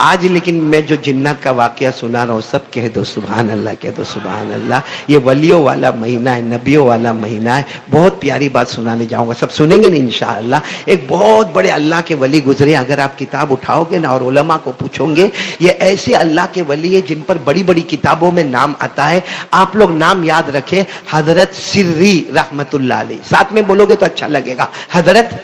آج لیکن میں جو جنات کا واقعہ سنا رہا ہوں سب کہہ دو سبحان اللہ، کہہ دو سبحان اللہ۔ یہ ولیوں والا مہینہ ہے، نبیوں والا مہینہ ہے۔ بہت پیاری بات سنانے جاؤں گا، سب سنیں گے نا انشاءاللہ۔ ایک بہت بڑے اللہ کے ولی گزرے، اگر آپ کتاب اٹھاؤ گے نا اور علماء کو پوچھو گے، یہ ایسے اللہ کے ولی ہیں جن پر بڑی بڑی کتابوں میں نام آتا ہے۔ آپ لوگ نام یاد رکھیں، حضرت سری رحمت اللہ علیہ، ساتھ میں بولو گے تو اچھا لگے گا، حضرت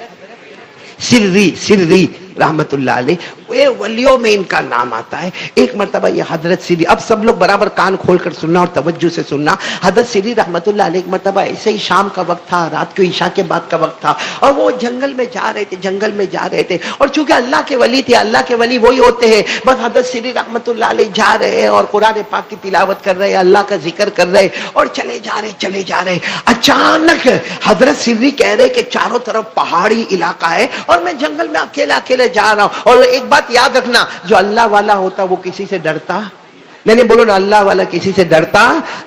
سری رحمت اللہ علیہ، یہ ولیوں میں ان کا نام آتا ہے۔ ایک مرتبہ یہ حضرت سری، اب سب لوگ برابر کان کھول کر سننا اور توجہ سے سننا۔ حضرت سری رحمت اللہ علیہ ایک مرتبہ ایسے ہی شام کا وقت تھا، رات کو عشاء کے بعد کا وقت تھا، اور وہ جنگل میں جا رہے تھے، اور چونکہ اللہ کے ولی تھے، اللہ کے ولی وہی ہوتے ہیں، بس حضرت سری رحمت اللہ علیہ جا رہے ہیں اور قرآن پاک کی تلاوت کر رہے ہیں، اللہ کا ذکر کر رہے اور چلے جا رہے۔ اچانک حضرت سری کہہ رہے کہ چاروں طرف پہاڑی علاقہ ہے اور میں جنگل میں اکیلے جا رہا ہوں، اور ایک بات یاد رکھنا، جو اللہ والا ہوتا وہ کسی سے ڈرتا نہیں، بولو نا، اللہ والا کسی سے ڈرتا؟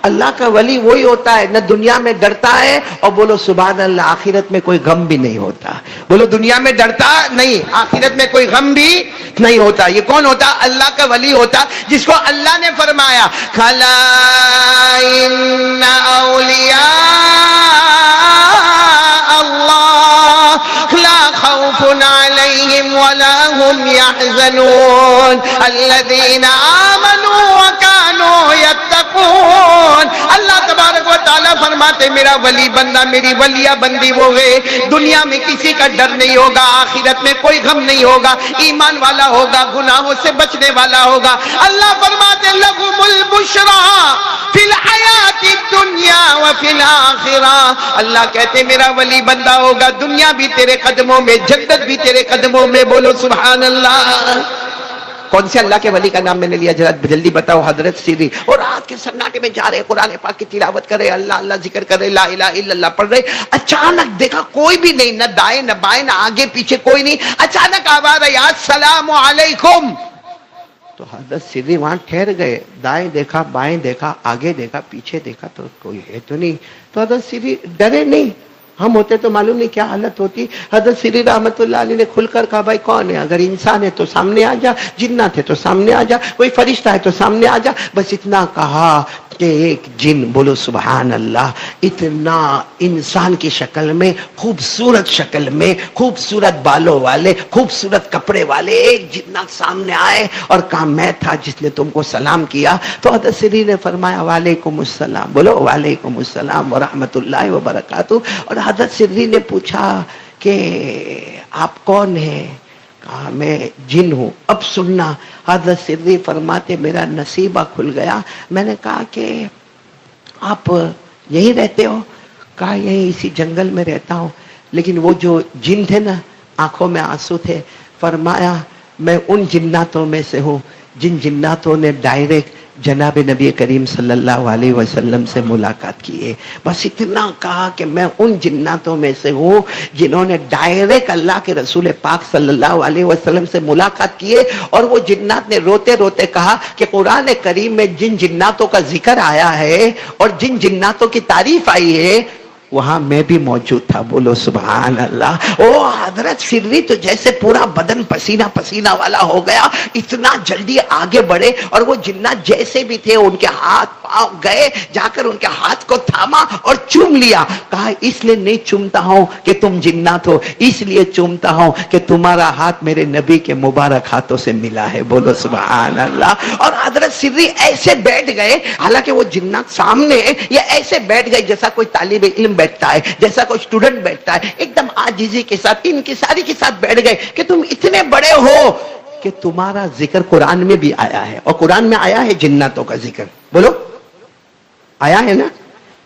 اللہ کا ولی وہی ہوتا ہے، نہ دنیا میں ڈرتا ہے، اور بولو سبحان اللہ، آخرت میں کوئی غم بھی نہیں ہوتا۔ بولو دنیا میں ڈرتا نہیں، آخرت میں کوئی غم بھی نہیں ہوتا۔ یہ کون ہوتا؟ اللہ کا ولی ہوتا، جس کو اللہ نے فرمایا کھلا ان اولیاء اللہ لا خوف علیہم ولا هم يحزنون الذین آمنوا وكانوا يتقون۔ اللہ تبارک و تعالیٰ فرماتے میرا ولی بندہ، میری ولیہ بندی وہ ہے، دنیا میں کسی کا ڈر نہیں ہوگا، آخرت میں کوئی غم نہیں ہوگا، ایمان والا ہوگا، گناہوں سے بچنے والا ہوگا۔ اللہ فرماتے لہم البشریٰ فی الحیات الدنیا وفی الآخرہ۔ اللہ کہتے میرا ولی بندہ ہوگا، دنیا بھی تیرے قدموں میں، جنت بھی تیرے قدموں میں، بولو سبحان اللہ۔ کون سے اللہ کے ولی کا نام میں نے لیا؟ جلدی بتاؤ، حضرت سری۔ اور رات کے سناٹے میں جا رہے، قرآن پاک کی تلاوت کر رہے، اللہ اللہ ذکر کر رہے، لا الہ الا اللہ پڑھ رہے۔ اچانک دیکھا کوئی بھی نہیں، نہ دائیں نہ بائیں، نہ آگے پیچھے کوئی نہیں۔ اچانک آواز آئی السلام علیکم، تو حضرت سری وہاں ٹھہر گئے، دائیں دیکھا، بائیں دیکھا، آگے دیکھا، پیچھے دیکھا، تو کوئی ہے تو نہیں۔ تو حضرت سری ڈرے نہیں، ہم ہوتے تو معلوم نہیں کیا حالت ہوتی۔ حضرت سری رحمت اللہ علیہ نے کھل کر کہا بھائی کون ہے؟ اگر انسان ہے تو سامنے آ جا، جنات ہے تو سامنے آ جا، کوئی فرشتہ ہے تو سامنے آ جا۔ بس اتنا کہا کہ ایک جن، بولو سبحان اللہ، اتنا انسان کی شکل میں، خوبصورت شکل میں، خوبصورت بالوں والے، خوبصورت کپڑے والے ایک جنات سامنے آئے اور کہا میں تھا جس نے تم کو سلام کیا۔ تو حضرت سری نے فرمایا وعلیکم السلام، بولو وعلیکم السلام ورحمت اللہ وبرکاتہ۔ اور حضرت سری نے پوچھا کہ آپ کون ہیں؟ کہا میں جن ہوں۔ اب سننا، حضرت سری فرماتے میرا نصیبہ کھل گیا۔ میں نے کہا کہ آپ یہیں رہتے ہو؟ کہا یہیں اسی جنگل میں رہتا ہوں۔ لیکن وہ جو جن تھے نا، آنکھوں میں آنسو تھے۔ فرمایا میں ان جناتوں میں سے ہوں جن جناتوں نے ڈائریکٹ جناب نبی کریم صلی اللہ علیہ وسلم سے ملاقات کی ہے۔ بس اتنا کہا کہ میں ان جناتوں میں سے ہوں جنہوں نے ڈائریکٹ اللہ کے رسول پاک صلی اللہ علیہ وسلم سے ملاقات کی ہے۔ اور وہ جنات نے روتے روتے کہا کہ قرآن کریم میں جن جناتوں کا ذکر آیا ہے اور جن جناتوں کی تعریف آئی ہے وہاں میں بھی موجود تھا، بولو سبحان اللہ۔ او حضرت سری تو جیسے پورا بدن پسینہ پسینہ والا ہو گیا، اتنا جلدی آگے بڑھے، اور وہ جنات جیسے بھی تھے ان کے ہاتھ پاؤں گئے، جا کر ان کے ہاتھ کو تھاما اور چوم لیا۔ کہا اس لیے نہیں چومتا ہوں کہ تم جنات ہو، اس لیے چومتا ہوں کہ تمہارا ہاتھ میرے نبی کے مبارک ہاتھوں سے ملا ہے، بولو سبحان اللہ۔ اور حضرت سری ایسے بیٹھ گئے، حالانکہ وہ جنات سامنے، یہ ایسے بیٹھ گئے جیسا کوئی طالب علم بیٹھتا ہے، جیسا کوئی اسٹوڈنٹ بیٹھتا ہے، ایک دم عاجزی کے ساتھ انکساری کے ساتھ بیٹھ گئے کہ تم اتنے بڑے ہو کہ تمہارا ذکر قرآن میں بھی آیا ہے، اور قرآن میں آیا ہے جناتوں کا ذکر، بولو آیا ہے نا؟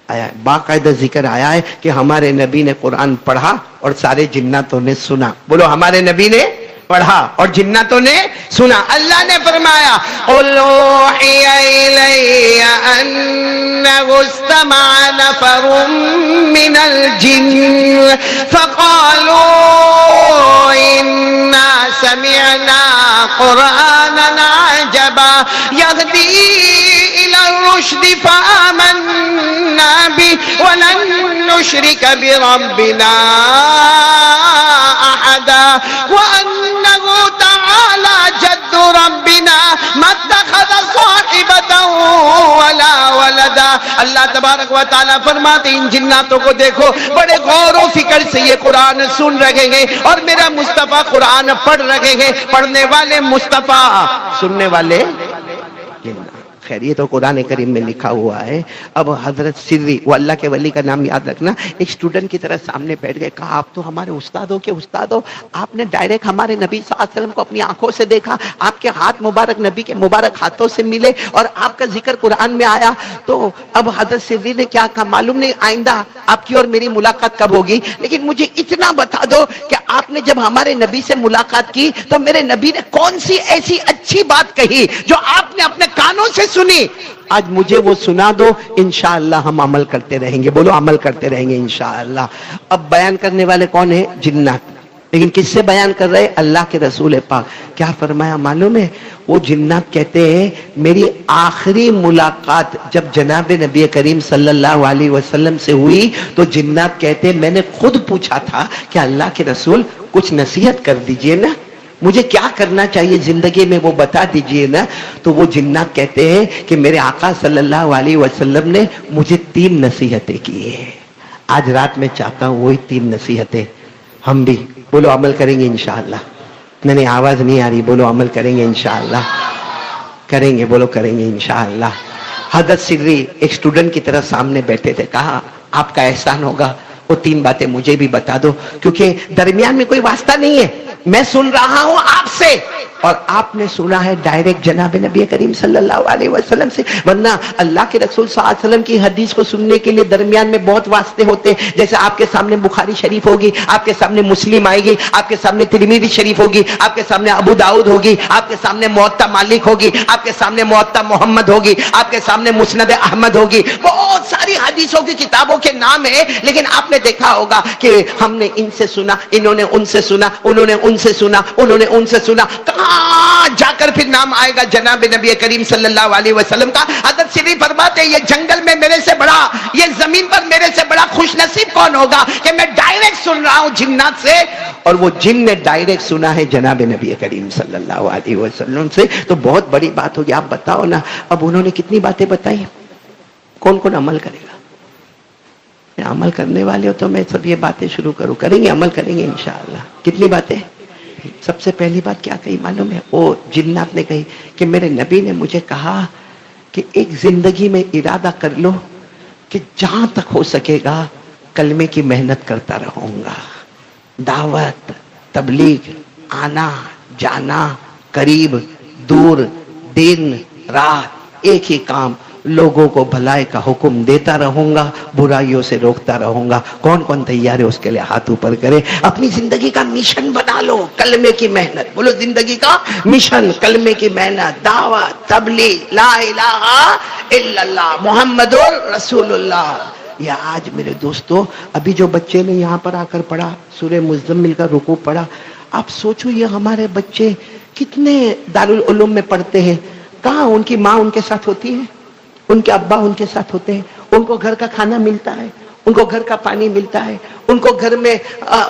آیا ہے، باقاعدہ ذکر آیا ہے کہ ہمارے نبی نے قرآن پڑھا اور سارے جناتوں نے سنا، بولو ہمارے نبی نے پڑھا اور جناتوں نے سنا۔ اللہ نے فرمایا قُلْ أُوحِيَ إِلَيَّ أَنَّهُ اسْتَمَعَ نَفَرٌ مِّنَ الْجِنِّ فَقَالُوا إِنَّا سَمِعْنَا قُرْآنًا عَجَبًا يَهْدِي إِلَى الرُّشْدِ فَآمَنَّا بِهِ وَلَن نُّشْرِكَ بِرَبِّنَا أَحَدًا وَأَنَّهُ تَعَالَى جَدُّ رَبِّنَا ولا ولدا. اللہ تبارک و تعالیٰ فرماتے ان جناتوں کو دیکھو بڑے غور و فکر سے یہ قرآن سن رہے ہیں اور میرا مصطفیٰ قرآن پڑھ رہے ہیں. پڑھنے والے مصطفیٰ، سننے والے جنات. خیر یہ تو قرآن کریم میں لکھا ہوا ہے. اب حضرت سری، وہ اللہ کے ولی کا نام یاد رکھنا، ایک اسٹوڈنٹ کی طرح سامنے بیٹھ گئے. کہا آپ تو ہمارے استادوں کے استاد ہو، آپ نے ڈائریکٹ ہمارے نبی صلی اللہ علیہ وسلم کو اپنی آنکھوں سے دیکھا، آپ کے ہاتھ مبارک نبی کے مبارک ہاتھوں سے ملے اور آپ کا ذکر قرآن میں آیا. تو اب حضرت سری نے کیا کہا معلوم نہیں آئندہ آپ کی اور میری ملاقات کب ہوگی، لیکن مجھے اتنا بتا دو کہ آپ نے جب ہمارے نبی سے ملاقات کی تو میرے نبی نے کون سی ایسی اچھی بات کہی جو آپ نے اپنے کانوں سے سنی. آج مجھے وہ سنا دو، انشاءاللہ ہم عمل کرتے رہیں گے. بولو عمل کرتے رہیں گے انشاءاللہ. اب بیان کرنے والے کون ہیں؟ جنات. لیکن کس سے بیان کر رہے؟ اللہ کے رسول پاک. کیا فرمایا معلوم ہے؟ وہ جنات کہتے ہیں میری آخری ملاقات جب جناب نبی کریم صلی اللہ علیہ وسلم سے ہوئی تو جنات کہتے ہیں میں نے خود پوچھا تھا کہ اللہ کے رسول کچھ نصیحت کر دیجئے نا، مجھے کیا کرنا چاہیے زندگی میں وہ بتا دیجئے نا. تو وہ جنات کہتے ہیں کہ میرے آقا صلی اللہ علیہ وسلم نے مجھے 3 نصیحتیں کی ہیں. آج رات میں چاہتا ہوں وہی 3 نصیحتیں ہم بھی بولو عمل کریں گے انشاءاللہ. نہیں آواز نہیں آ رہی، بولو عمل کریں گے انشاءاللہ. کریں گے، بولو کریں گے انشاءاللہ. حضرت سری ایک اسٹوڈنٹ کی طرح سامنے بیٹھے تھے. کہا آپ کا احسان ہوگا وہ 3 باتیں مجھے بھی بتا دو، کیونکہ درمیان میں کوئی واسطہ نہیں ہے. میں سن رہا ہوں آپ سے اور آپ نے سنا ہے ڈائریکٹ جناب نبی کریم صلی اللہ علیہ وسلم سے، ورنہ اللہ کے رسول صلی اللہ علیہ وسلم کی حدیث کو سننے کے لیے درمیان میں بہت واسطے ہوتے ہیں. جیسے آپ کے سامنے بخاری شریف ہوگی، آپ کے سامنے مسلم آئے گی، آپ کے سامنے ترمذی شریف ہوگی، آپ کے سامنے ابو داؤد ہوگی، آپ کے سامنے موطا مالک ہوگی، آپ کے سامنے موطا محمد ہوگی، آپ کے سامنے مسند احمد ہوگی. بہت ساری حدیثوں کی کتابوں کے نام ہیں، لیکن آپ نے دیکھا ہوگا کہ ہم نے ان سے سنا، انہوں نے ان سے سنا، انہوں نے ان سے سنا، انہوں نے ان سے سنا. کہاں جا کر پھر نام آئے گا جناب نبی کریم صلی اللہ علیہ وسلم کا. حضرت سری فرماتے ہیں یہ جنگل میں میرے سے بڑا، یہ زمین پر میرے سے بڑا خوش نصیب کون ہوگا کہ میں ڈائریکٹ سن رہا ہوں جنات سے، اور وہ جن نے ڈائریکٹ سنا ہے جناب نبی کریم صلی اللہ علیہ وسلم سے. تو بہت بڑی بات ہوگی. آپ بتاؤ نا اب انہوں نے کتنی باتیں بتائی، کون کون عمل کرے گا؟ عمل کرنے والے ہو تو میں سب یہ باتیں شروع کروں. کریں گے، عمل کریں گے انشاءاللہ. کتنی باتیں؟ سب سے پہلی بات کیا کہی معلوم ہے؟ وہ جنات نے کہی کہ میرے نبی نے مجھے کہا کہ ایک زندگی میں ارادہ کر لو کہ جہاں تک ہو سکے گا کلمے کی محنت کرتا رہوں گا. دعوت، تبلیغ، آنا جانا، قریب دور، دن رات ایک ہی کام، لوگوں کو بھلائی کا حکم دیتا رہوں گا، برائیوں سے روکتا رہوں گا. کون کون تیار ہے اس کے لیے ہاتھ اوپر کرے. اپنی زندگی کا مشن بنا لو کلمے کی محنت. بولو زندگی کا مشن کلمے کی محنت، دعوت، تبلیغ، لا الہ الا اللہ محمد رسول اللہ. یا آج میرے دوستو ابھی جو بچے نے یہاں پر آ کر پڑھا سورہ مزمل کا رکوع پڑھا، آپ سوچو یہ ہمارے بچے کتنے دارالعلوم میں پڑھتے ہیں، کہاں ان کی ماں ان کے ساتھ ہوتی ہے، ان کے ابا ان کے ساتھ ہوتے ہیں، ان کو گھر کا کھانا ملتا ہے، ان کو گھر کا پانی ملتا ہے، ان کو گھر میں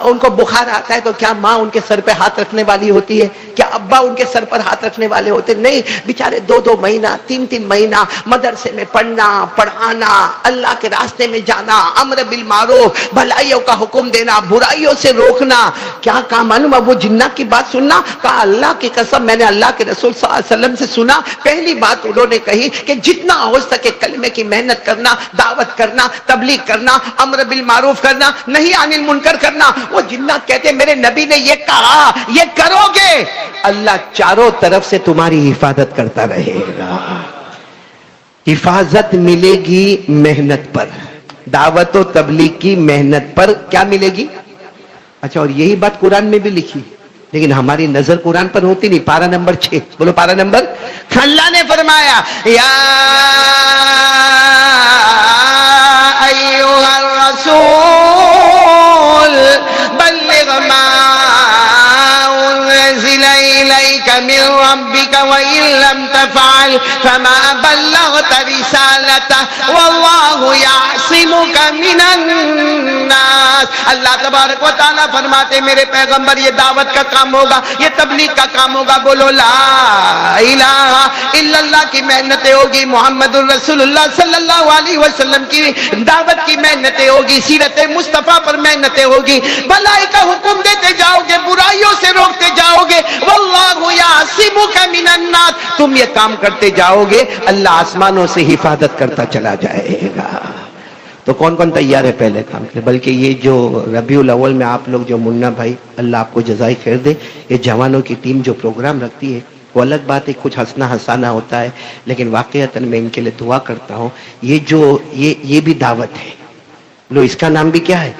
ان کو بخار آتا ہے تو کیا ماں ان کے سر پہ ہاتھ رکھنے والی ہوتی ہے؟ کیا ابا ان کے سر پر ہاتھ رکھنے والے ہوتے؟ نہیں، بیچارے 2 مہینہ 3 مہینہ مدرسے میں پڑھنا، پڑھانا، اللہ کے راستے میں جانا، امر بالمعروف، بھلائیوں کا حکم دینا، برائیوں سے روکنا. کیا کہا معلوم ہے؟ وہ جنات کی بات سننا. کہا اللہ کی قسم میں نے اللہ کے رسول صلی اللہ علیہ وسلم سے سنا. پہلی بات انہوں نے کہی کہ جتنا ہو سکے کلمے کی محنت کرنا، دعوت کرنا، تبلیغ کرنا، امر بالمعروف کرنا، نہیں عن المنکر کرنا. وہ جنات کہتے میرے نبی نے یہ کہا، یہ کرو گے اللہ چاروں طرف سے تمہاری حفاظت کرتا رہے گا. حفاظت ملے گی محنت پر، دعوت و تبلیغ کی محنت پر. کیا ملے گی؟ اچھا، اور یہی بات قرآن میں بھی لکھی، لیکن ہماری نظر قرآن پر ہوتی نہیں. پارہ نمبر 6 بولو، پارہ نمبر. اللہ نے فرمایا یا ایھا الرسول بلغ ما انزل الیک من ربک وان لم تفعل فما بلغت رسالته واللہ یعصمک من الناس. اللہ تبارک و تعالیٰ فرماتے میرے پیغمبر یہ دعوت کا کام ہوگا، یہ تبلیغ کا کام ہوگا. بولو لا الہ الا اللہ اللہ کی محنتیں ہوگی, محمد الرسول اللہ صلی اللہ علیہ وسلم کی دعوت کی محنتیں ہوگی, سیرت مصطفیٰ پر محنتیں ہوگی, بھلائی کا حکم دیتے جاؤ گے, برائیوں سے روکتے جاؤ گے, واللہ یعصمک من الناس, تم یہ کام کرتے جاؤ گے, اللہ آسمانوں سے حفاظت کرتا چلا جائے گا. تو کون کون تیار ہے پہلے کام کے؟ بلکہ یہ جو ربیع الاول میں آپ لوگ جو منا بھائی, اللہ آپ کو جزائے خیر دے, یہ جوانوں کی ٹیم جو پروگرام رکھتی ہے وہ الگ بات ہے, کچھ ہنسنا ہنسانا ہوتا ہے, لیکن واقعتاً میں ان کے لیے دعا کرتا ہوں. یہ بھی دعوت ہے, لو اس کا نام بھی کیا ہے,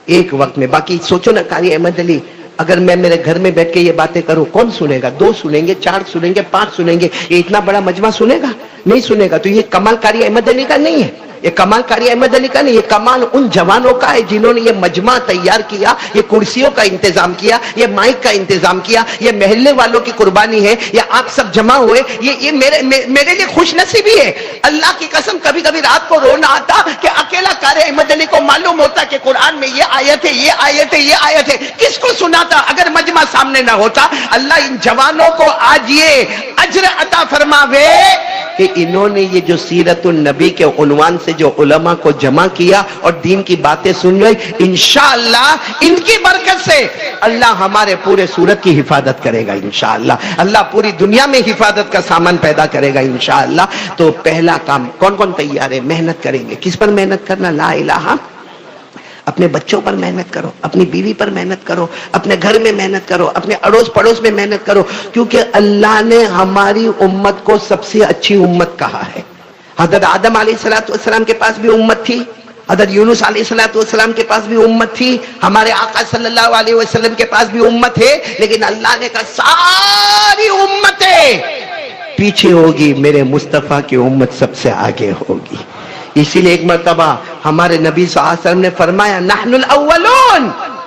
ایک وقت میں. باقی سوچو نا قاری احمد علی, اگر میں میرے گھر میں بیٹھ کے یہ باتیں کروں, کون سنے گا؟ 2 سنیں گے, 4 سنیں گے, 5 سنیں گے, یہ اتنا بڑا مجمع سنے گا؟ نہیں سنے گا. تو یہ کمال قاری احمد علی کا نہیں ہے, یہ کمال قاری احمد علی کا نہیں, یہ کمال ان جوانوں کا ہے جنہوں نے یہ مجمع تیار کیا, یہ کرسیوں کا انتظام کیا, یہ مائک کا انتظام کیا, یہ محلے والوں کی قربانی ہے, یہ آپ سب جمع ہوئے, یہ میرے لیے خوش نصیبی ہے. اللہ کی قسم کبھی کبھی رات کو رونا آتا کہ اکیلا قاری احمد علی کو معلوم ہوتا کہ قرآن میں یہ آیت ہے, یہ آیت ہے, یہ آیت ہے, کس کو سناتا اگر مجمع سامنے نہ ہوتا. اللہ ان جوانوں کو آج یہ اجر عطا فرماوے کہ انہوں نے یہ جو سیرت النبی کے عنوان سے جو علماء کو جمع کیا اور دین کی باتیں سن رہے, انشاءاللہ ان کی برکت سے اللہ ہمارے پورے سورت کی حفاظت کرے گا انشاءاللہ. اللہ پوری دنیا میں حفاظت کا سامان پیدا کرے گا انشاءاللہ. تو پہلا کام کون کون تیار ہے؟ محنت کریں گے. کس پر محنت کرنا؟ لا الہ. اپنے بچوں پر محنت کرو, اپنی بیوی پر محنت کرو, اپنے گھر میں محنت کرو, اپنے اڑوس پڑوس میں محنت کرو, کیونکہ اللہ نے ہماری امت کو سب سے اچھی امت کہا ہے. حضرت آدم علیہ السلام کے پاس بھی امت تھی, حضرت یونس علیہ السلام کے پاس بھی امت تھی, ہمارے آقا صلی اللہ علیہ وسلم کے پاس بھی امت ہے, لیکن اللہ نے کہا ساری امتیں پیچھے ہوگی, میرے مصطفیٰ کی امت سب سے آگے ہوگی. اسی لیے ایک مرتبہ ہمارے نبی صلی اللہ علیہ وسلم نے فرمایا نحن الاولون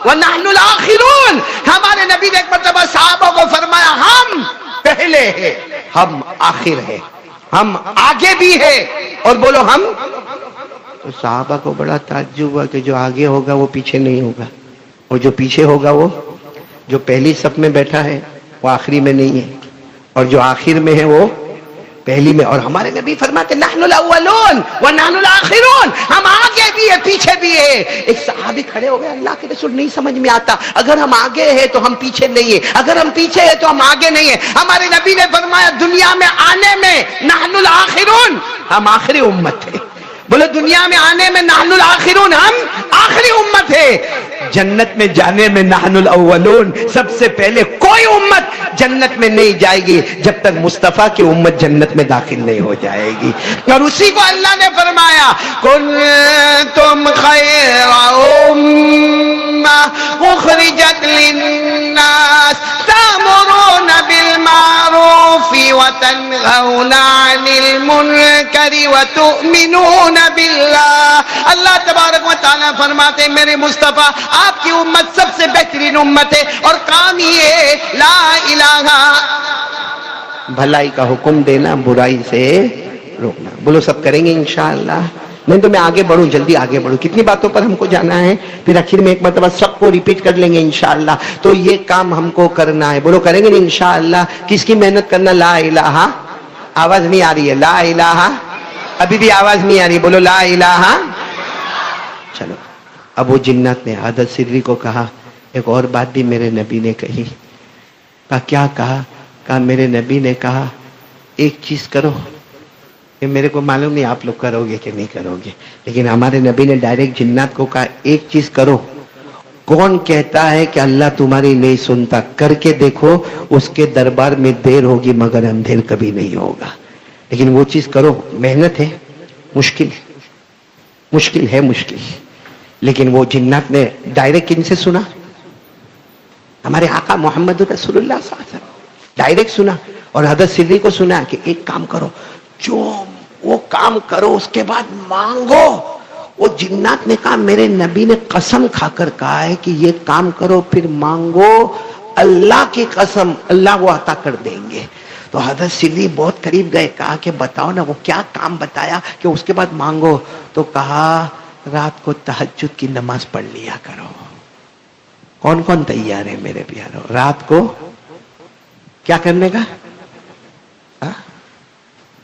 ونحن الاخرون. ہمارے نبی نے ایک مرتبہ صحابہ کو فرمایا ہم پہلے ہیں, ہم آخر ہیں, ہم آگے بھی ہیں, اور بولو ہم. تو صحابہ کو بڑا تعجب ہوا کہ جو آگے ہوگا وہ پیچھے نہیں ہوگا, اور جو پیچھے ہوگا وہ جو پہلی صف میں بیٹھا ہے وہ آخری میں نہیں ہے, اور جو آخر میں ہے وہ پہلی میں. اور ہمارے نبی فرماتے نحن الاولون ونحن الاخرون, ہم آگے بھی ہے پیچھے بھی ہے. ایک صحابی کھڑے ہو گئے, اللہ کے رسول نہیں سمجھ میں آتا, اگر ہم آگے ہیں تو ہم پیچھے نہیں ہیں, اگر ہم پیچھے ہیں تو ہم آگے نہیں ہیں. ہمارے نبی نے فرمایا دنیا میں آنے میں نحن الاخرون, ہم آخری امت ہیں. بولے دنیا میں آنے میں نحن الاخرون, ہم آخری امت ہے. جنت میں جانے میں نحن الاولون, سب سے پہلے کوئی امت جنت میں نہیں جائے گی جب تک مصطفیٰ کی امت جنت میں داخل نہیں ہو جائے گی. اور اسی کو اللہ نے فرمایا کنتم خیر امہ اخرجت للناس تأمرون بالمعروف وتنہون عن المنکر وتؤمنون باللہ. اللہ تبارک و تعالیٰ فرماتے ہیں میرے مصطفیٰ آپ کی امت سب سے بہترین امت ہے, اور کام یہ ہے لا الہ, بھلائی کا حکم دینا, برائی سے روکنا. بولو سب کریں گے انشاءاللہ. میں آگے بڑھوں, جلدی آگے بڑھوں, کتنی باتوں پر ہم کو جانا ہے, پھر آخر میں ایک مرتبہ سب کو ریپیٹ کر لیں گے انشاءاللہ. تو یہ کام ہم کو کرنا ہے. بولو کریں گے انشاءاللہ. کس کی محنت کرنا؟ لا الہ. آواز نہیں آ رہی ہے, لا الہ. ابھی بھی آواز نہیں آ رہی, بولو لا الہ. چلو. ابو جنات نے حضرت سری کو کہا ایک اور بات بھی میرے نبی نے کہی. کیا کہا میرے نبی نے کہا ایک چیز کرو, یہ میرے کو معلوم نہیں آپ لوگ کرو گے کہ نہیں کرو گے, لیکن ہمارے نبی نے ڈائریکٹ جنات کو کہا ایک چیز کرو. کون کہتا ہے کہ اللہ تمہاری نہیں سنتا؟ کر کے دیکھو, اس کے دربار میں دیر ہوگی مگر اندھیر کبھی نہیں ہوگا. لیکن وہ چیز کرو. محنت ہے, مشکل ہے, مشکل, لیکن وہ جنات نے ڈائریکٹ ان سے سنا, ہمارے آقا محمد رسول اللہ صلی اللہ علیہ وسلم ڈائریکٹ سنا, اور حضرت سری کو سنا کہ ایک کام کرو, جو وہ کام کرو اس کے بعد مانگو. وہ جنات نے کہا میرے نبی نے قسم کھا کر کہا ہے کہ یہ کام کرو پھر مانگو, اللہ کی قسم اللہ وہ عطا کر دیں گے. تو حضرت سری بہت قریب گئے, کہا کہ بتاؤ نا وہ کیا کام بتایا کہ اس کے بعد مانگو. تو کہا رات کو تہجد کی نماز پڑھ لیا کرو. کون کون تیار ہے میرے پیارو رات کو کیا کرنے کا؟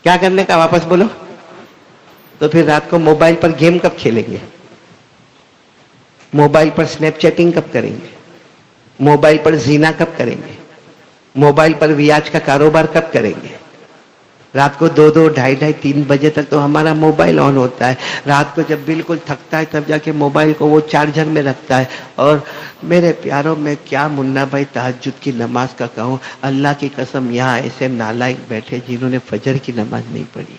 کیا کرنے کا؟ واپس بولو. تو پھر رات کو موبائل پر گیم کب کھیلیں گے؟ موبائل پر سنیپ چیٹنگ کب کریں گے؟ موبائل پر زینا کب کریں گے؟ موبائل پر ویاج کا کاروبار کب کریں گے؟ رات کو 2 2 2:30 3 بجے تک تو ہمارا موبائل آن ہوتا ہے. رات کو جب بالکل تھکتا ہے تب جا کے موبائل کو وہ چارجر میں رکھتا ہے. اور میرے پیاروں، میں کیا منا بھائی تہجد کی نماز کا کہوں. اللہ کی قسم، یہاں ایسے نالائق بیٹھے جنہوں نے فجر کی نماز نہیں پڑھی،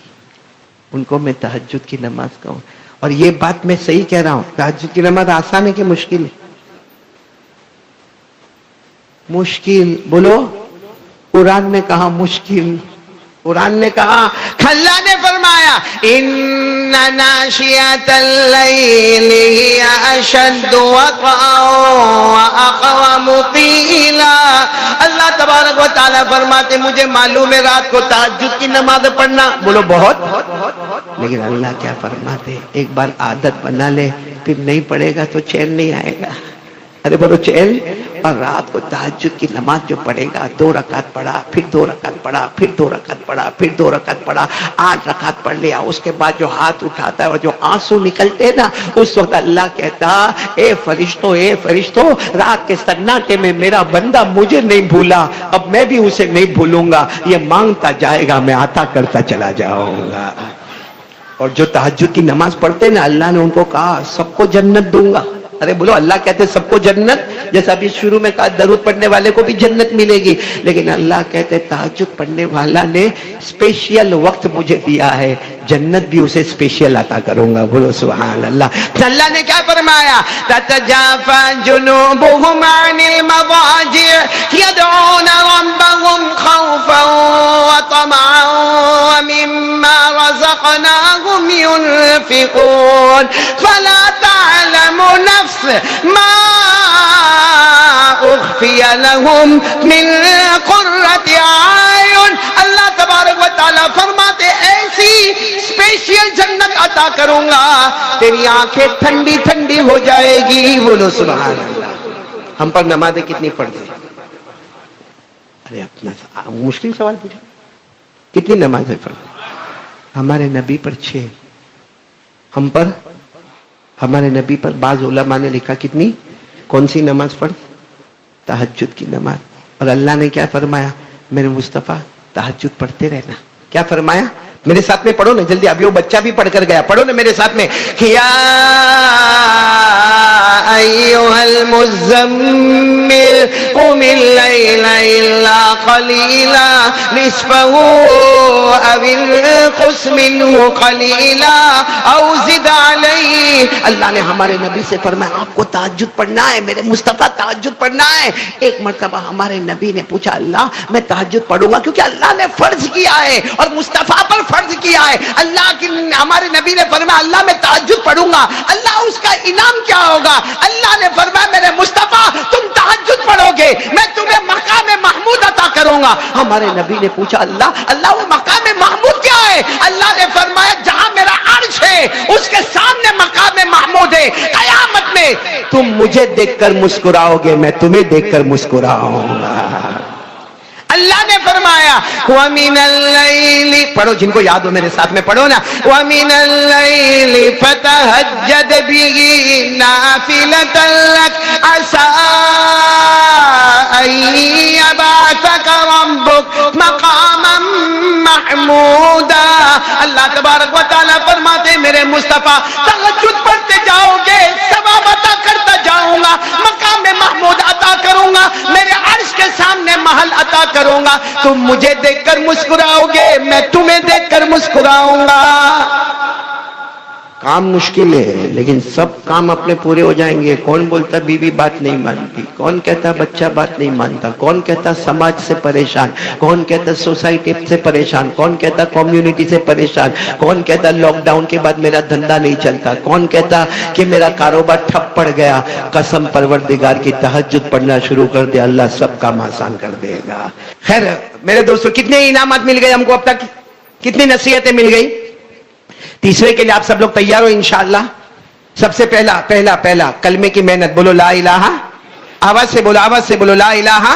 ان کو میں تہجد کی نماز کہوں. اور یہ بات میں صحیح کہہ رہا ہوں، تہجد کی نماز آسان ہے کہ مشکل ہے؟ مشکل. بولو. قرآن نے کہا مشکل. قرآن نے کہا، اللہ نے فرمایا ان ناشئۃ اللیل ہی اشد وطئا واقوم قیلا. اللہ تبارک و تعالیٰ فرماتے مجھے معلوم ہے رات کو تہجد کی نماز پڑھنا بولو بہت، لیکن اللہ کیا فرماتے، ایک بار عادت بنا لے پھر نہیں پڑھے گا تو چین نہیں آئے گا. ارے بولو چین. اور رات کو تہجد کی نماز جو پڑھے گا، 2 رکعت پڑھا، پھر 2 رکعت پڑھا، پھر 2 رکعت پڑھا، پھر 2 رکعت پڑھا، 8 رکعت پڑھ لیا. اس کے بعد جو ہاتھ اٹھاتا ہے اور جو آنسو نکلتے نا، اس وقت اللہ کہتا اے فرشتوں، رات کے سناٹے میں میرا بندہ مجھے نہیں بھولا، اب میں بھی اسے نہیں بھولوں گا. یہ مانگتا جائے گا، میں عطا کرتا چلا جاؤں گا. اور جو تہجد کی نماز پڑھتے نا، اللہ نے ان کو کہا سب کو جنت دوں گا. ارے بولو، اللہ کہتے سب کو جنت. جیسا ابھی شروع میں کہا درود پڑھنے والے کو بھی جنت ملے گی، لیکن اللہ کہتے تہجد پڑھنے والا نے اسپیشل وقت مجھے دیا ہے، جنت بھی اسے اسپیشل عطا کروں گا. بولو سبحان اللہ. اللہ نے کیا فرمایا؟ تتجافى جنوبهم عن المضاجع يدعون ربهم خوفا وطمعا ومما رزقناهم ينفقون فلا تعلم نفس ما اخفی لهم من قرۃ اعین. اللہ تبارک و تعالیٰ فرماتے ایسی اسپیشل جنت عطا کروں گا تیری آنکھیں ٹھنڈی ٹھنڈی ہو جائے گی. بولو سبحان اللہ. ہم پر نمازیں کتنی پڑھ گئی؟ ارے اپنا مشکل سوال پوچھا. کتنی نمازیں پڑھ گئی؟ ہمارے نبی پر 6. ہم پر، ہمارے نبی پر بعض علماء نے لکھا کتنی؟ کون سی نماز پڑھ؟ تہجد کی نماز. اور اللہ نے کیا فرمایا؟ میرے مصطفیٰ تہجد پڑھتے رہنا. کیا فرمایا؟ میرے ساتھ میں پڑھو نا جلدی، ابھی وہ بچہ بھی پڑھ کر گیا، پڑھو نا میرے ساتھ میں. یا ایھا المزمل قم اللیل الا قلیلا نصفہ او انقص منہ قلیلا او زد علیہ. اللہ نے ہمارے نبی سے فرمایا آپ کو تہجد پڑھنا ہے، میرے مصطفیٰ تہجد پڑھنا ہے. ایک مرتبہ ہمارے نبی نے پوچھا اللہ میں تہجد پڑھوں گا کیونکہ اللہ نے فرض کیا ہے اور مصطفیٰ پر فرض کیا ہے. اللہ کی ہمارے نبی نے فرمایا اللہ میں تہجد پڑھوں گا، اللہ اس کا انعام کیا ہوگا؟ اللہ نے فرمایا میرے مصطفیٰ تم تہجد پڑھو گے میں تمہیں مقام محمود عطا کروں گا. ہمارے نبی نے پوچھا اللہ وہ مقام محمود کیا ہے؟ اللہ نے فرمایا جہاں میرا عرش ہے اس کے سامنے مقام محمود ہے. قیامت میں تم مجھے دیکھ کر مسکراؤ گے، میں تمہیں دیکھ کر مسکراؤں گا. اللہ نے فرمایا وَمِنَ اللَّيْلِ، پڑھو جن کو یاد ہو میرے ساتھ میں پڑھو نا، وَمِنَ اللَّيْلِ فَتَهَجَّدْ بِهِ نَافِلَةً لَكَ عَسَىٰ أَن يَبْعَثَكَ رَبُّكَ مَقَامًا مَحْمُودًا. اللہ تبارک و تعالیٰ فرماتے میرے مصطفیٰ تہجد پڑھتے جاؤ گے، ثواب عطا کرتا جاؤں گا، مقام محمود عطا کروں گا، میرے عرش کے سامنے محل عطا کروں گا. تم مجھے دیکھ کر مسکراؤ گے، میں تمہیں دیکھ کر مسکراؤں گا. کام مشکل ہے لیکن سب کام اپنے پورے ہو جائیں گے. کون بولتا بیوی بات نہیں مانتی، کون کہتا بچہ بات نہیں مانتا، کون کہتا سماج سے پریشان، کون کہتا سوسائٹی سے پریشان، کون کہتا کمیونٹی سے پریشان، کون کہتا لاک ڈاؤن کے بعد میرا دھندا نہیں چلتا، کون کہتا کہ میرا کاروبار ٹھپ پڑ گیا. قسم پروردگار کی تہجد پڑھنا شروع کر دے، اللہ سب کام آسان کر دے گا. خیر میرے دوستو، کتنے انعامات مل گئے ہم کو اب تک؟ کتنی نصیحتیں مل گئی؟ تیسرے کے لیے آپ سب لوگ تیار ہو انشاءاللہ؟ سب سے پہلا کلمے کی محنت. بولو لا الہ، آواز سے بولو لا الہ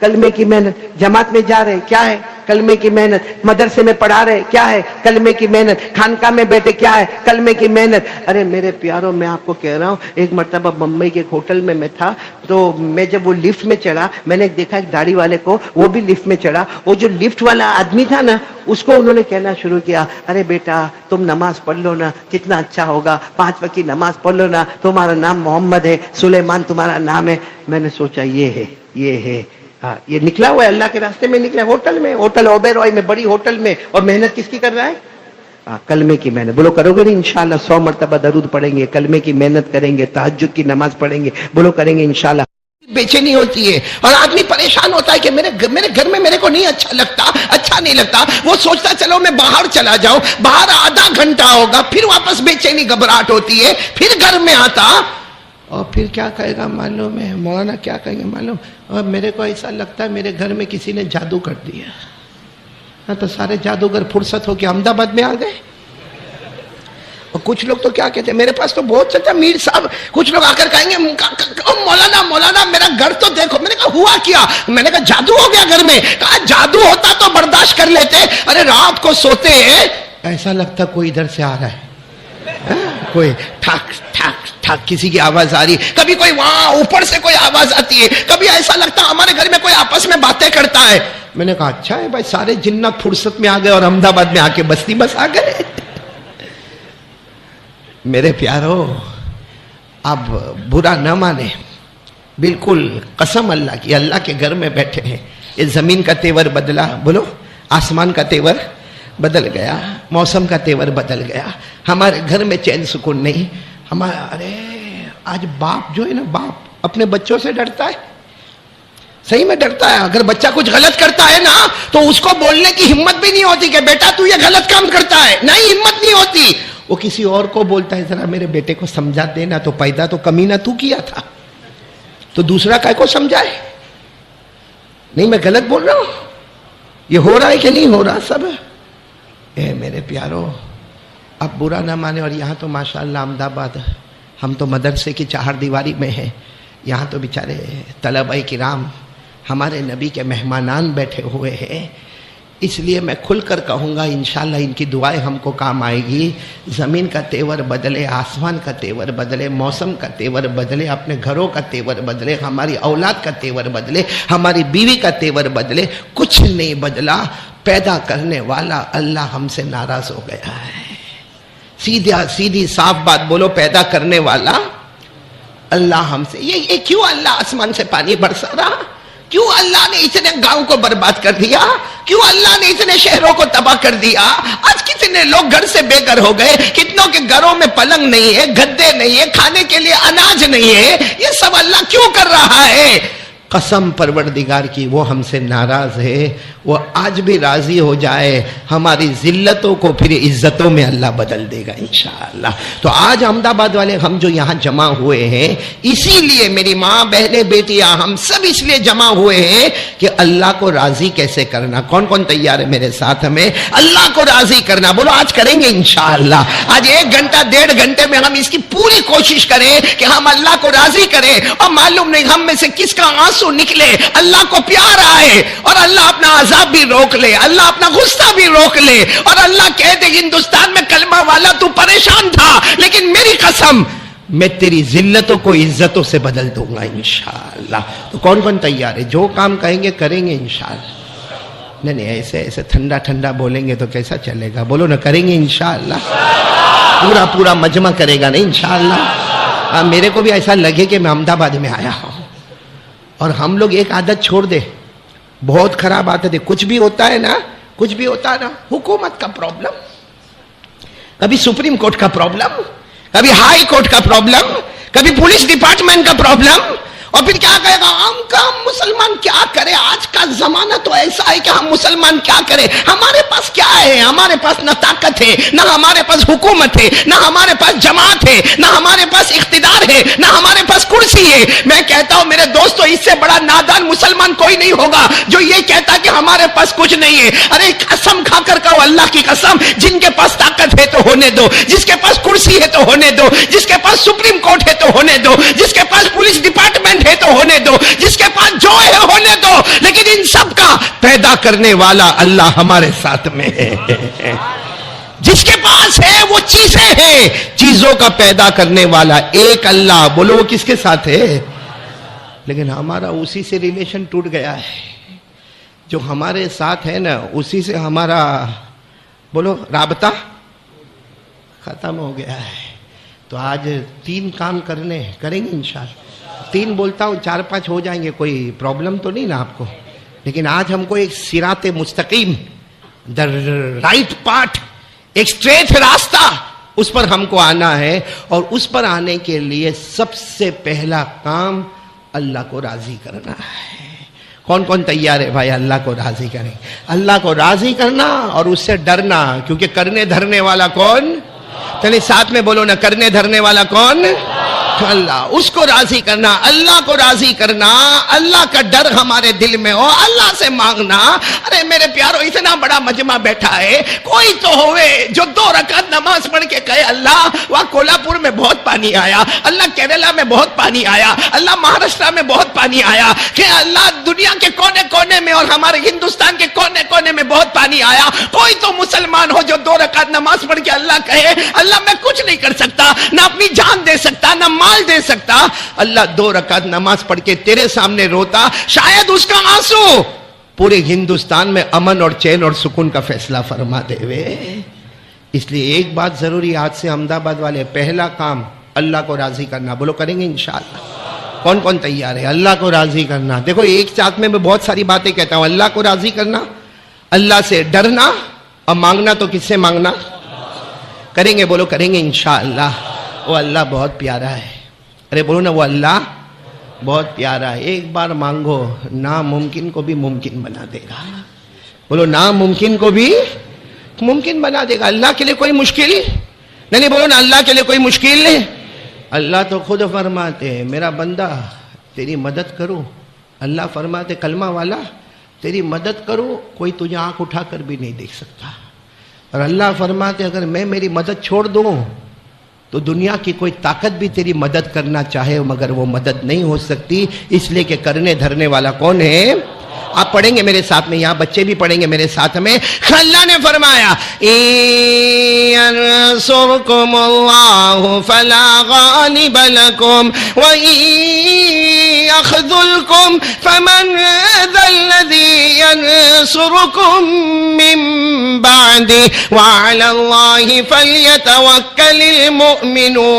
کلمے کی محنت، جماعت میں جا رہے کیا ہے؟ کلمے کی محنت، مدرسے میں پڑھا رہے کیا ہے؟ کلمے کی محنت، خانقاہ میں بیٹھے کیا ہے؟ کلمے کی محنت۔ ارے میرے پیاروں، میں آپ کو کہہ رہا ہوں، ایک مرتبہ بمبئی کے ایک ہوٹل میں تھا، تو میں جب وہ لفٹ میں چڑھا، میں نے دیکھا ایک داڑھی والے کو، وہ بھی لفٹ میں چڑھا، وہ جو لفٹ والا آدمی تھا نا، اس کو انہوں نے کہنا شروع کیا، ارے بیٹا تم نماز پڑھ لو نا، کتنا اچھا ہوگا، 5 وقت کی نماز پڑھ لو نا، تمہارا نام محمد ہے، سلیمان تمہارا نام ہے۔ میں نے سوچا یہ ہے یہ نکلا ہوا ہے، اللہ کے راستے میں نکلا ہے، ہوٹل میں، ہوٹل اوبیرائے میں، بڑی ہوٹل میں، اور محنت کس کی کر رہا ہے؟ کلمے کی محنت۔ بولو کرو گے نہیں انشاءاللہ؟ 100 مرتبہ درود پڑھیں گے، کلمے کی محنت کریں گے، تہجد کی نماز پڑھیں گے، بولو کریں گے انشاءاللہ۔ بے چینی ہوتی ہے اور آدمی پریشان ہوتا ہے کہ میرے گھر میں میرے کو نہیں اچھا نہیں لگتا، وہ سوچتا چلو میں باہر چلا جاؤں، باہر آدھا گھنٹہ ہوگا، پھر واپس بے چینی گھبراہٹ ہوتی ہے، پھر گھر میں آتا اور پھر کیا کہے گا معلوم ہے؟ مولانا کیا کہیں گے معلوم؟ اور میرے کو ایسا لگتا ہے میرے گھر میں کسی نے جادو کر دیا۔ ہاں تو سارے جادوگر فرصت ہو کے احمد آباد میں آ گئے۔ اور کچھ لوگ تو کیا کہتے ہیں، میرے پاس تو بہت چلتا ہے میر صاحب، کچھ لوگ آ کر کہیں گے مولانا میرا گھر تو دیکھو۔ میں نے کہا ہوا کیا؟ میں نے کہا جادو ہو گیا گھر میں۔ کہا جادو ہوتا تو برداشت کر لیتے، ارے رات کو سوتے ہیں ایسا لگتا کوئی ادھر سے آ رہا ہے، کوئی ٹھاک ٹھاک ٹھاک کسی کی آواز آ رہی، کبھی کوئی وہاں اوپر سے کوئی آواز آتی ہے، کبھی ایسا لگتا ہمارے گھر میں کوئی آپس میں باتیں کرتا ہے۔ میں نے کہا اچھا ہے بھائی، سارے جنات فرصت میں آ گئے اور احمد آباد میں آ کے بستی بس آ گئے۔ میرے پیارو، اب برا نہ مانے، بالکل قسم اللہ کی، اللہ کے گھر میں بیٹھے ہیں، یہ زمین کا تیور بدلا، بولو آسمان کا تیور بدل گیا، موسم کا تیور بدل گیا، ہمارے گھر میں چین سکون نہیں۔ ارے آج باپ جو ہے نا، باپ اپنے بچوں سے ڈرتا ہے، صحیح میں ڈرتا ہے۔ اگر بچہ کچھ غلط کرتا ہے نا تو اس کو بولنے کی ہمت بھی نہیں ہوتی کہ بیٹا تو یہ غلط کام کرتا ہے، نہیں، ہمت نہیں ہوتی۔ وہ کسی اور کو بولتا ہے ذرا میرے بیٹے کو سمجھا دینا، تو پیدا تو کمینہ تو کیا تھا، تو دوسرا کائے کو سمجھائے؟ نہیں میں غلط بول رہا ہوں؟ یہ ہو رہا ہے کہ نہیں ہو رہا سب؟ اے میرے پیارو، اب برا نہ مانے۔ اور یہاں تو ماشاءاللہ احمد آباد، ہم تو مدرسے کی 4 دیواری میں ہیں، یہاں تو بیچارے طلباء کرام ہمارے نبی کے مہمانان بیٹھے ہوئے ہیں، اس لیے میں کھل کر کہوں گا انشاءاللہ ان کی دعائیں ہم کو کام آئے گی۔ زمین کا تیور بدلے، آسمان کا تیور بدلے، موسم کا تیور بدلے، اپنے گھروں کا تیور بدلے، ہماری اولاد کا تیور بدلے، ہماری بیوی کا تیور بدلے، کچھ نہیں بدلا۔ پیدا کرنے والا اللہ ہم سے ناراض ہو گیا ہے۔ سیدھی صاف بات بولو، پیدا کرنے والا اللہ ہم سے، یہ کیوں اللہ آسمان سے پانی برسا رہا؟ کیوں اللہ نے اتنے گاؤں کو برباد کر دیا؟ کیوں اللہ نے اتنے شہروں کو تباہ کر دیا؟ آج کتنے لوگ گھر سے بے گھر ہو گئے، کتنوں کے گھروں میں پلنگ نہیں ہے، گدے نہیں ہے، کھانے کے لیے اناج نہیں ہے، یہ سب اللہ کیوں کر رہا ہے؟ قسم پروردگار کی، وہ ہم سے ناراض ہے، وہ آج بھی راضی ہو جائے، ہماری ذلتوں کو پھر عزتوں میں اللہ بدل دے گا انشاءاللہ۔ تو آج احمد آباد والے ہم جو یہاں جمع ہوئے ہیں، اسی لیے میری ماں، بہنیں، بیٹیاں، ہم سب اس لیے جمع ہوئے ہیں کہ اللہ کو راضی کیسے کرنا۔ کون کون تیار ہے میرے ساتھ ہمیں اللہ کو راضی کرنا؟ بولو آج کریں گے انشاءاللہ۔ آج 1 گھنٹہ 1.5 گھنٹے میں ہم اس کی پوری کوشش کریں کہ ہم اللہ کو راضی کریں، اور معلوم نہیں ہم میں سے کس کا آنسو نکلے، اللہ کو پیار آئے اور اللہ اپنا عذاب بھی روک لے، اللہ اپنا غصہ بھی روک لے، اور اللہ کہہ دے ہندوستان میں کلمہ والا تو پریشان تھا، لیکن میری قسم میں تیری ذلتوں کو عزتوں سے بدل دوں گا انشاءاللہ۔ تو کون کون تیار ہے؟ جو کام کہیں گے کریں گے انشاءاللہ۔ نہیں ایسے ٹھنڈا ٹھنڈا بولیں گے تو کیسا چلے گا؟ بولو نا، کریں گے انشاءاللہ۔ پورا مجمع کرے گا نا انشاءاللہ۔ میرے کو بھی ایسا لگے کہ میں احمد آباد میں آیا ہوں، اور ہم لوگ ایک عادت چھوڑ دے، بہت خراب عادت ہے، کچھ بھی ہوتا ہے نا، حکومت کا پرابلم، کبھی سپریم کورٹ کا پرابلم، کبھی ہائی کورٹ کا پرابلم، کبھی پولیس ڈپارٹمنٹ کا پرابلم، اور پھر کیا کہے گا ہم مسلمان کیا کرے؟ آج کا زمانہ تو ایسا ہے کہ ہم مسلمان کیا کرے؟ ہمارے پاس کیا ہے؟ ہمارے پاس نہ طاقت ہے، نہ ہمارے پاس حکومت ہے، نہ ہمارے پاس جماعت ہے، نہ ہمارے پاس اقتدار ہے، نہ ہمارے پاس کرسی ہے۔ میں کہتا ہوں میرے دوستو، اس سے بڑا نادان مسلمان کوئی نہیں ہوگا جو یہ کہتا کہ ہمارے پاس کچھ نہیں ہے۔ ارے قسم کھا کر کہو، اللہ کی قسم، جن کے پاس طاقت ہے تو ہونے دو، جس کے پاس کرسی ہے تو ہونے دو، جس کے پاس سپریم کورٹ ہے تو ہونے دو، جس کے پاس پولیس ڈپارٹمنٹ ہے تو ہونے دو، جس کے کے پاس جو ہے ہونے دو، لیکن ان سب کا پیدا کرنے والا اللہ ہمارے ساتھ میں ہے۔ جس کے پاس ہے وہ چیزیں ہیں، چیزوں کا پیدا کرنے والا ایک اللہ، بولو وہ کس کے ساتھ ہے؟ لیکن ہمارا اسی سے ریلیشن ٹوٹ گیا ہے، جو ہمارے ساتھ ہے نا اسی سے ہمارا بولو رابطہ ختم ہو گیا ہے۔ تو آج 3 کام کریں گے انشاءاللہ۔ 3 بولتا ہوں 4-5 ہو جائیں گے، کوئی پرابلم تو نہیں نا آپ کو، لیکن آج ہم کو ایک صراط مستقیم، دا رائٹ پاتھ، ایک اسٹریٹ راستہ، اس پر ہم کو آنا ہے، اور اس پر آنے کے لیے سب سے پہلا کام اللہ کو راضی کرنا ہے۔ کون کون تیار ہے بھائی اللہ کو راضی کریں؟ اللہ کو راضی کرنا اور اس سے ڈرنا، کیونکہ کرنے دھرنے والا کون؟ چلیے ساتھ میں بولو نا، کرنے دھرنے والا کون؟ اللہ۔ اس کو راضی کرنا، اللہ کو راضی کرنا، اللہ کا ڈر ہمارے دل میں ہو، اللہ سے مانگنا۔ ارے میرے پیارو، اتنا بڑا مجمع بیٹھا ہے، کوئی تو ہوئے جو 2 رکعت نماز پڑھ کے کہے اللہ وہاں کولہاپور میں بہت پانی آیا، اللہ کیرلا میں بہت پانی آیا، اللہ مہاراشٹر میں بہت پانی آیا، کہ اللہ دنیا کے کونے کونے میں اور ہمارے ہندوستان کے کونے کونے میں بہت پانی آیا۔ کوئی تو مسلمان ہو جو 2 رکعت نماز پڑھ کے اللہ کہے اللہ میں کچھ نہیں کر سکتا، نہ اپنی جان دے سکتا، نہ مال دے سکتا، اللہ 2 رکعت نماز پڑھ کے تیرے سامنے روتا، شاید اس کا آنسو پورے ہندوستان میں امن اور چین اور سکون کا فیصلہ فرما دے وے۔ اس لیے ایک بات ضروری، آج سے احمد آباد والے، پہلا کام اللہ کو راضی کرنا، بولو کریں گے انشاءاللہ۔ کون کون تیار ہے اللہ کو راضی کرنا؟ دیکھو ایک ساتھ میں بہت ساری باتیں کہتا ہوں، اللہ کو راضی کرنا، اللہ سے ڈرنا، اور مانگنا تو کس سے مانگنا؟ کریں گے، بولو کریں گے انشاءاللہ۔ وہ اللہ بہت پیارا ہے، ارے بولو نا، وہ اللہ بہت پیارا ہے۔ ایک بار مانگو، ناممکن کو بھی ممکن بنا دے گا، بولو ناممکن کو بھی ممکن بنا دے گا۔ اللہ کے لیے کوئی مشکل نہیں، بولو نا اللہ کے لیے کوئی مشکل نہیں۔ اللہ تو خود فرماتے ہیں میرا بندہ تیری مدد کرو، اللہ فرماتے کلمہ والا تیری مدد کرو، کوئی تجھے آنکھ اٹھا کر بھی نہیں دیکھ سکتا، اور اللہ فرماتے اگر میں میری مدد چھوڑ دوں تو دنیا کی کوئی طاقت بھی تیری مدد کرنا چاہے مگر وہ مدد نہیں ہو سکتی، اس لیے کہ کرنے دھرنے والا کون ہے؟ آپ پڑھیں گے میرے ساتھ میں، یہاں بچے بھی پڑھیں گے میرے ساتھ میں۔ اللہ نے فرمایا يَنْصُرْكُمُ اللَّهُ فَلَا غَالِبَ لَكُمْ وَإِنْ يَخْذُلْكُمْ فَمَنْ ذَا الَّذِي يَنْصُرُكُمْ مِنْ بَعْدِهِ وَعَلَى اللَّهِ فَلْيَتَوَكَّلِ الْمُؤْمِنُونَ۔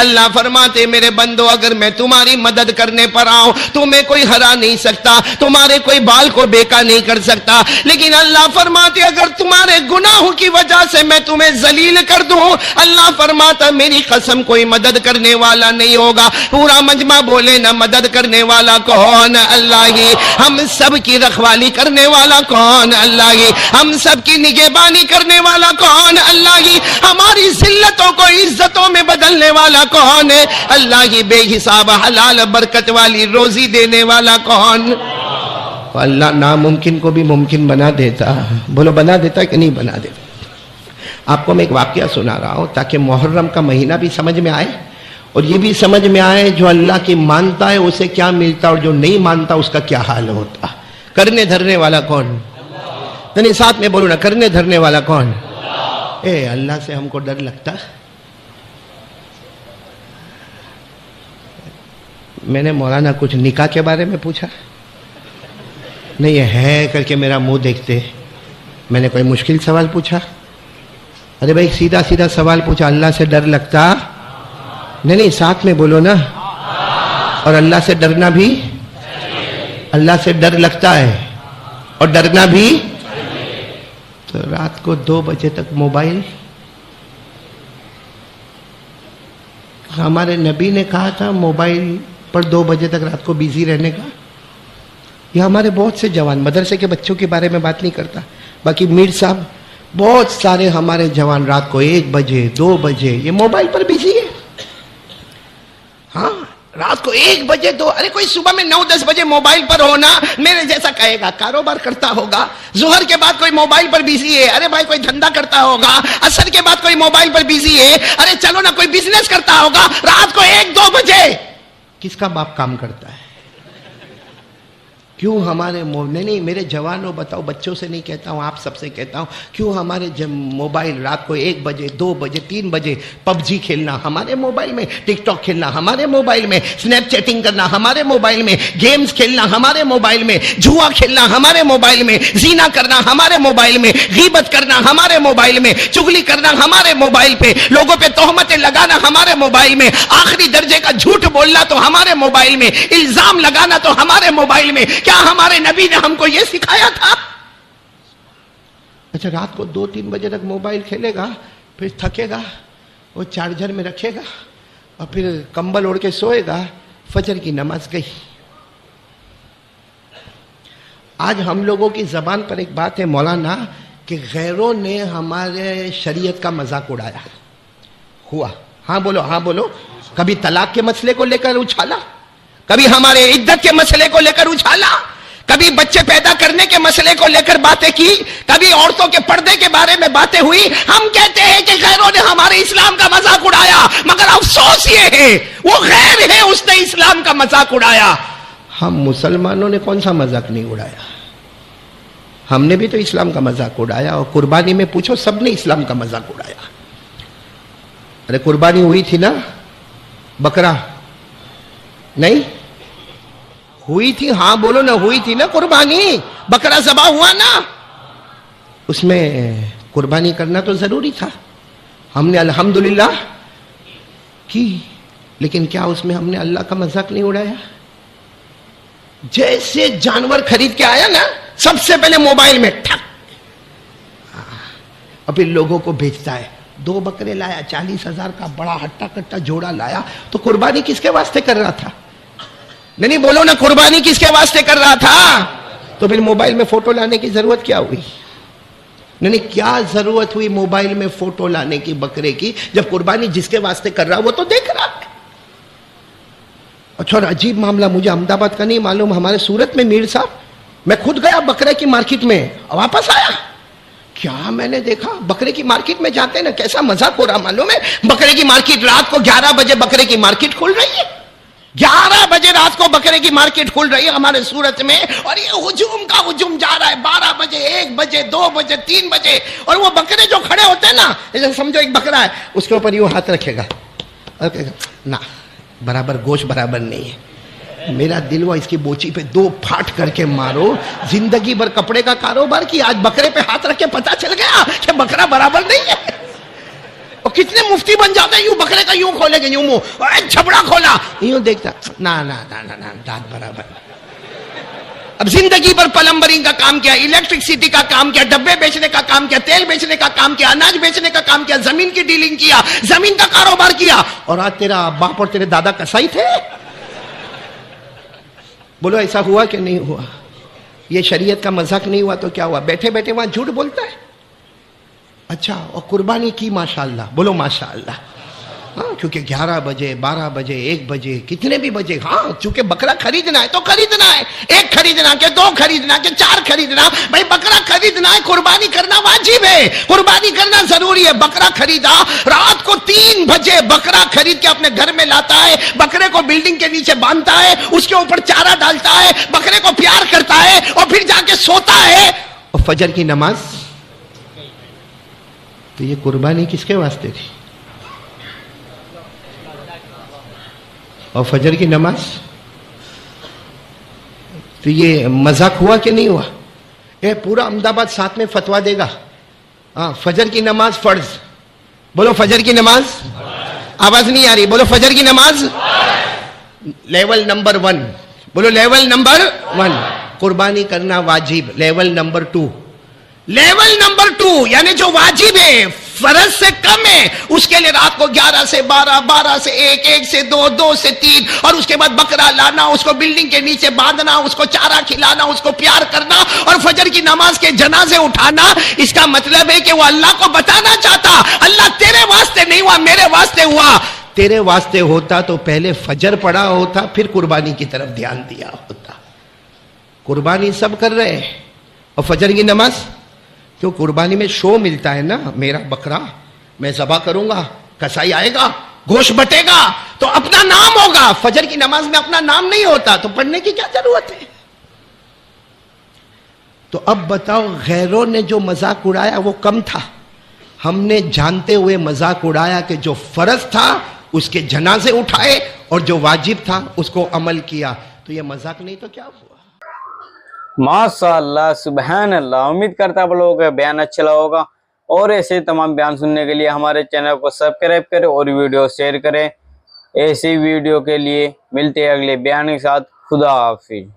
اللہ فرماتے میرے بندو اگر میں تمہاری مدد کرنے پر آؤں تمہیں کوئی ہرا نہیں سکتا، تمہارے کوئی بال کو بیکا نہیں کر سکتا، لیکن اللہ فرماتے اگر تمہارے گناہوں کی وجہ سے میں تمہیں ذلیل کر دوں، اللہ فرماتا میری قسم کوئی مدد کرنے والا نہیں ہوگا۔ پورا مجمع بولے نا مدد کرنے والا کون؟ اللہ ہی۔ ہم سب کی رکھوالی کرنے والا کون؟ اللہ ہی۔ ہم سب کی نگہبانی کرنے والا کون؟ اللہ ہی۔ ہماری ذلتوں کو عزتوں میں بدلنے والا کون ہے؟ اللہ ہی۔ بے حساب حلال برکت والی روزی دینے والا کون؟ اللہ ناممکن کو بھی ممکن بنا دیتا، بولو بنا دیتا کہ نہیں بنا دیتا؟ آپ کو میں ایک واقعہ سنا رہا ہوں تاکہ محرم کا مہینہ بھی سمجھ میں آئے اور یہ بھی سمجھ میں آئے جو اللہ کی مانتا ہے اسے کیا ملتا اور جو نہیں مانتا اس کا کیا حال ہوتا۔ کرنے دھرنے والا کون؟ یعنی ساتھ میں بولو نا، کرنے دھرنے والا کون؟ اے اللہ سے ہم کو ڈر لگتا۔ میں نے مولانا کچھ نکاح کے بارے میں پوچھا نہیں ہے کر کے میرا منہ دیکھتے، میں نے کوئی مشکل سوال پوچھا؟ ارے بھائی سیدھا سیدھا سوال پوچھا، اللہ سے ڈر لگتا؟ نہیں ساتھ میں بولو نا، اور اللہ سے ڈرنا بھی، اللہ سے ڈر لگتا ہے اور ڈرنا بھی۔ تو رات کو 2 بجے تک موبائل، ہمارے نبی نے کہا تھا موبائل پر 2 بجے تک رات کو بیزی رہنے کا۔ یہ ہمارے بہت سے جوان، مدرسے کے بچوں کے بارے میں بات نہیں کرتا، باقی میر صاحب بہت سارے ہمارے جوان رات کو 1 بجے 2 بجے یہ موبائل پر بیزی ہے۔ ہاں رات کو 1 بجے 2، ارے کوئی صبح میں 9-10 بجے موبائل پر ہونا میرے جیسا کہے گا کاروبار کرتا ہوگا، ظہر کے بعد کوئی موبائل پر بیزی ہے، ارے بھائی کوئی دھندا کرتا ہوگا، عصر کے بعد کوئی موبائل پر بیزی ہے، ارے چلو نا کوئی بزنس کرتا ہوگا، رات کو 1-2 بجے کس کا باپ کام کرتا ہے؟ کیوں ہمارے نہیں میرے جوانوں بتاؤ، بچوں سے نہیں کہتا ہوں، آپ سب سے کہتا ہوں، کیوں ہمارے موبائل رات کو 1 بجے 2 بجے 3 بجے پب جی کھیلنا ہمارے موبائل میں، ٹک ٹاک کھیلنا ہمارے موبائل میں، سنیپ چیٹنگ کرنا ہمارے موبائل میں، گیمز کھیلنا ہمارے موبائل میں، جوا کھیلنا ہمارے موبائل میں، زنا کرنا ہمارے موبائل میں، غیبت کرنا ہمارے موبائل میں، چغلی کرنا ہمارے موبائل پہ، لوگوں پہ تہمتیں لگانا ہمارے موبائل میں، آخری درجے کا جھوٹ بولنا تو ہمارے موبائل میں، الزام لگانا تو ہمارے موبائل میں۔ کیا ہمارے نبی نے ہم کو یہ سکھایا تھا؟ اچھا رات کو 2-3 بجے تک موبائل کھیلے گا، پھر تھکے گا، وہ چارجر میں رکھے گا اور پھر کمبل اوڑھ کے سوئے گا، فجر کی نماز گئی۔ آج ہم لوگوں کی زبان پر ایک بات ہے مولانا کہ غیروں نے ہمارے شریعت کا مذاق اڑایا ہوا۔ ہاں بولو، ہاں بولو۔ کبھی طلاق کے مسئلے کو لے کر اچھالا، کبھی ہمارے عدت کے مسئلے کو لے کر اچھالا، کبھی بچے پیدا کرنے کے مسئلے کو لے کر باتیں کی، کبھی عورتوں کے پردے کے بارے میں باتیں ہوئی۔ ہم کہتے ہیں کہ غیروں نے ہمارے اسلام کا مذاق اڑایا، مگر افسوس یہ ہے وہ غیر ہے، اس نے اسلام کا مذاق اڑایا۔ ہم مسلمانوں نے کون سا مذاق نہیں اڑایا؟ ہم نے بھی تو اسلام کا مذاق اڑایا، اور قربانی میں پوچھو سب نے اسلام کا مذاق اڑایا۔ ارے قربانی ہوئی تھی نا، بکرا نہیں ہوئی تھی؟ ہاں بولو نا، ہوئی تھی نا قربانی، بکرا ذبح ہوا نا، اس میں قربانی کرنا تو ضروری تھا، ہم نے الحمدللہ کی، لیکن کیا اس میں ہم نے اللہ کا مذاق نہیں اڑایا؟ جیسے جانور خرید کے آیا نا، سب سے پہلے موبائل میں ٹھک، ابھی لوگوں کو بھیجتا ہے 2 بکرے لایا، 40,000 کا بڑا ہٹا کٹا جوڑا لایا، تو قربانی کس کے واسطے کر رہا تھا؟ نہیں بولو نا، قربانی کس کے واسطے کر رہا تھا؟ تو پھر موبائل میں فوٹو لانے کی ضرورت کیا ہوئی؟ نہیں کیا ضرورت ہوئی موبائل میں فوٹو لانے کی بکرے کی، جب قربانی جس کے واسطے کر رہا وہ تو دیکھ رہا ہے۔ اچھا اور عجیب معاملہ، مجھے احمد آباد کا نہیں معلوم، ہمارے سورت میں میر صاحب، میں خود گیا بکرے کی مارکیٹ میں، واپس آیا، کیا میں نے دیکھا بکرے کی مارکیٹ میں جاتے ہیں نا، کیسا مزاق ہو رہا معلوم ہے؟ بکرے کی مارکیٹ رات کو 11 بجے بکرے کی مارکیٹ کھل رہی ہے، 11 بجے رات کو بکرے کی مارکیٹ کھل رہی ہے ہمارے سورت میں، اور یہ ہجوم کا ہجوم جا رہا ہے، 12 بجے 1 بجے 2 بجے 3 بجے، اور وہ بکرے جو کھڑے ہوتے ہیں نا، جیسے سمجھو ایک بکرا ہے، اس کے اوپر یوں ہاتھ رکھے گا، نہ برابر گوشت برابر نہیں ہے، میرا دل ہوا اس کی بوچی پہ 2 پھاٹ کر کے مارو، زندگی بھر کپڑے کا کاروبار کی، آج بکرے پہ ہاتھ رکھ کے پتا چل گیا کہ بکرا برابر نہیں ہے۔ اور کتنے مفتی بن جاتے ہیں، یوں بکرے کا یوں کھولے گے، یوں منہ چھبڑا کھولا، یوں دیکھتا، نا دانت برابر۔ اب زندگی پر پلمبرنگ کا کام کیا، الیکٹرکسٹی کا کام کیا، ڈبے بیچنے کا کام کیا، تیل بیچنے کا کام کیا، اناج بیچنے کا کام کیا، زمین کی ڈیلنگ کیا، زمین کا کاروبار کیا، اور آج تیرا باپ اور تیرے دادا کسائی تھے۔ بولو ایسا ہوا کہ نہیں ہوا؟ یہ شریعت کا مذاق نہیں ہوا تو کیا ہوا؟ بیٹھے بیٹھے وہاں جھوٹ بولتا ہے۔ اچھا اور قربانی کی ماشاءاللہ، بولو ماشاءاللہ، ہاں کیونکہ 11 بجے 12 بجے 1 بجے کتنے بھی بجے، ہاں چونکہ بکرا خریدنا ہے تو خریدنا ہے، 1 خریدنا کہ 2 خریدنا کہ 4 خریدنا، بھائی بکرا خریدنا ہے، قربانی کرنا واجب ہے، قربانی کرنا ضروری ہے۔ بکرا خریدا، رات کو 3 بجے بکرا خرید کے اپنے گھر میں لاتا ہے، بکرے کو بلڈنگ کے نیچے باندھتا ہے، اس کے اوپر چارہ ڈالتا ہے، بکرے کو پیار کرتا ہے، اور پھر جا کے سوتا ہے، اور فجر کی نماز۔ تو یہ قربانی کس کے واسطے تھی؟ اور فجر کی نماز، تو یہ مذاق ہوا کہ نہیں ہوا؟ یہ پورا احمد آباد ساتھ میں فتوا دے گا، ہاں فجر کی نماز فرض، بولو فجر کی نماز، آواز نہیں آ رہی، بولو فجر کی نماز، لیول نمبر 1، بولو لیول نمبر 1، قربانی کرنا واجب، لیول نمبر 2، لیول نمبر 2 یعنی جو واجب ہے، فرض سے کم ہے، اس کے لیے رات کو 11 سے 12، 12 سے 1، 1 سے 2، 2 سے 3، اور اس کے بعد بکرا لانا، اس کو بلڈنگ کے نیچے باندھنا، اس کو چارہ کھلانا، اس کو پیار کرنا، اور فجر کی نماز کے جنازے اٹھانا۔ اس کا مطلب ہے کہ وہ اللہ کو بتانا چاہتا، اللہ تیرے واسطے نہیں ہوا، میرے واسطے ہوا، تیرے واسطے ہوتا تو پہلے فجر پڑھا ہوتا، پھر قربانی کی طرف دھیان دیا ہوتا۔ قربانی سب کر رہے ہیں، اور فجر کی نماز کیوں؟ قربانی میں شو ملتا ہے نا، میرا بکرا میں ذبح کروں گا، کسائی آئے گا، گوشت بٹے گا تو اپنا نام ہوگا. فجر کی نماز میں اپنا نام نہیں ہوتا تو پڑھنے کی کیا ضرورت ہے؟ تو اب بتاؤ غیروں نے جو مذاق اڑایا وہ کم تھا، ہم نے جانتے ہوئے مذاق اڑایا کہ جو فرض تھا اس کے جنازے اٹھائے اور جو واجب تھا اس کو عمل کیا، تو یہ مذاق نہیں تو کیا ہوا؟ ماشاء اللہ، سبحان اللہ. امید کرتا آپ لوگوں کا بیان اچھا لگا ہوگا، اور ایسے تمام بیان سننے کے لیے ہمارے چینل کو سبسکرائب کریں اور ویڈیو شیئر کریں. ایسی ویڈیو کے لیے ملتے ہیں اگلے بیان کے ساتھ. خدا حافظ.